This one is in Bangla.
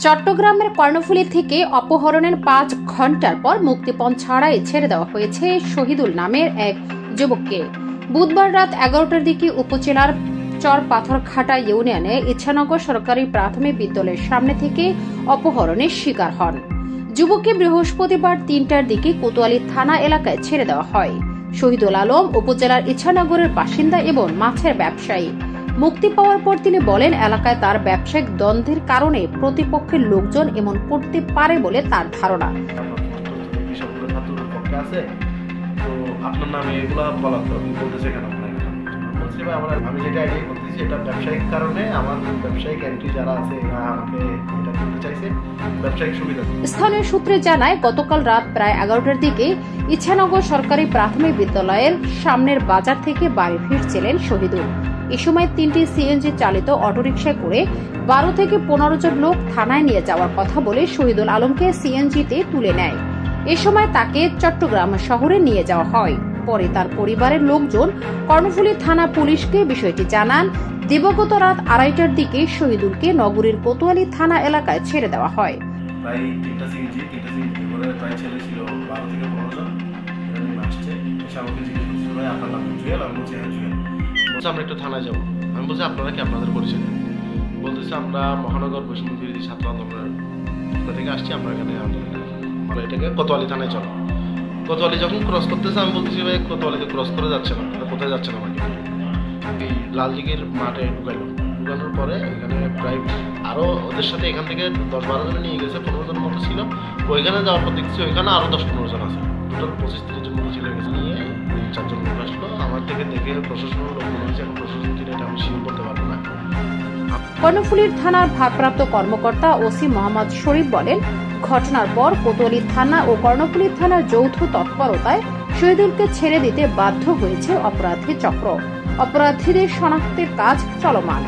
চট্টগ্রামের কর্ণফুলী থেকে অপহরণের ৫ ঘন্টার পর মুক্তিপণ ছাড়াই ছেড়ে দেওয়া হয়েছে শহীদুল নামের এক যুবককে। বুধবার রাত ১১টার দিকে উপজেলার চরপাথরঘাটা ইউনিয়নে ইচ্ছানগর সরকারি প্রাথমিক বিদ্যালয়ের সামনে থেকে অপহরণের শিকার হন। যুবককে বৃহস্পতিবার ৩টার দিকে কোতোয়ালী থানা এলাকায় ছেড়ে দেওয়া হয়। শহীদুল আলম উপজেলার ইচ্ছানগরের বাসিন্দা এবং মাছের ব্যবসায়ী। মুক্তি পাওয়ার পর তিনি বলেন, এলাকায় তার ব্যবসায়িক দ্বন্দ্বের কারণে প্রতিপক্ষের লোকজন এমন করতে পারে বলে তার ধারণা। আমি যেটা আইডিয়া করতেছি এটা ব্যবসায়িক কারণে আমার ব্যবসায়িক এন্ট্রি যারা আছে আমাকে এটা করতে চাইছে ব্যবসায়িক সুবিধা। স্থানীয় সূত্রে জানায়, গতকাল রাত প্রায় ১১টার দিকে ইচ্ছানগর সরকারি প্রাথমিক বিদ্যালয়ের সামনের বাজার থেকে বাড়ি ফিরছিলেন শহীদুল। এ সময় ৩টি সিএনজি চালিত অটোরিকশায় করে ১২ থেকে ১৫ জন লোক থানায় নিয়ে যাওয়ার কথা বলে শহীদুল আলমকে সিএনজিতে তুলে নেয়। এ সময় তাকে চট্টগ্রাম শহরে নিয়ে যাওয়া হয়। পরে তার পরিবারের লোকজন কর্ণফুলী থানা পুলিশকে বিষয়টি জানান। দিবাগত রাত ২:৩০টার দিকে শহীদুলকে নগরীর কোতোয়ালী থানা এলাকায় ছেড়ে দেওয়া হয়। প্রায় ৩টা সিএনজি করে প্রায় ছেলে ছিল ১২ থেকে ১৫ জন। আসছে এসে আমাকে জিজ্ঞেস করছিল, ভাই আপনার নাম জুয়েল? আমি বলছি হ্যাঁ জুয়েল। বলছে আমরা একটু থানায় যাবো। আমি বলছি আপনারা কি আপনাদের পরিচয়? বলতেছে আমরা মহানগর বৈষম্য বিরোধী ছাত্র আন্দোলনের থেকে আসছি, আমরা এখানে আমরা এটাকে কোতোয়ালী থানায় চলো। কোতোয়ালী যখন ক্রস করতেছে আমি বলতেছি, ভাই কোতোয়ালিতে ক্রস করে যাচ্ছে না, কোথায় যাচ্ছেন আমাকে? এই লালদিঘির মাঠে ঢুকানোর পরে এখানে প্রায় আরও ওদের সাথে এখান থেকে ১০-১২ জন নিয়ে গেছে, ১৫ জন মতো ছিল। ওইখানে যাওয়ার পর দেখছি ওইখানে আরও ১০-১৫ জন আছে, টোটাল ২৫-৩০ জন মতো ছিল। নিয়ে ৪ জন লোক আসলো, আমার থেকে দেখে প্রশাসনের লোক মনে হয়েছে, এখন প্রশাসন কিনা এটা আমি শিওর বলতে পারবো না। কর্ণফুলীর থানার ভারপ্রাপ্ত কর্মকর্তা ওসি মোহাম্মদ শরীফ বলেন, ঘটনার পর কোতোয়ালী থানা ও কর্ণফুলী থানার যৌথ তৎপরতায় শহীদুলকে ছেড়ে দিতে বাধ্য হয়েছে অপরাধী চক্র। অপরাধীদের শনাক্তের কাজ চলমান।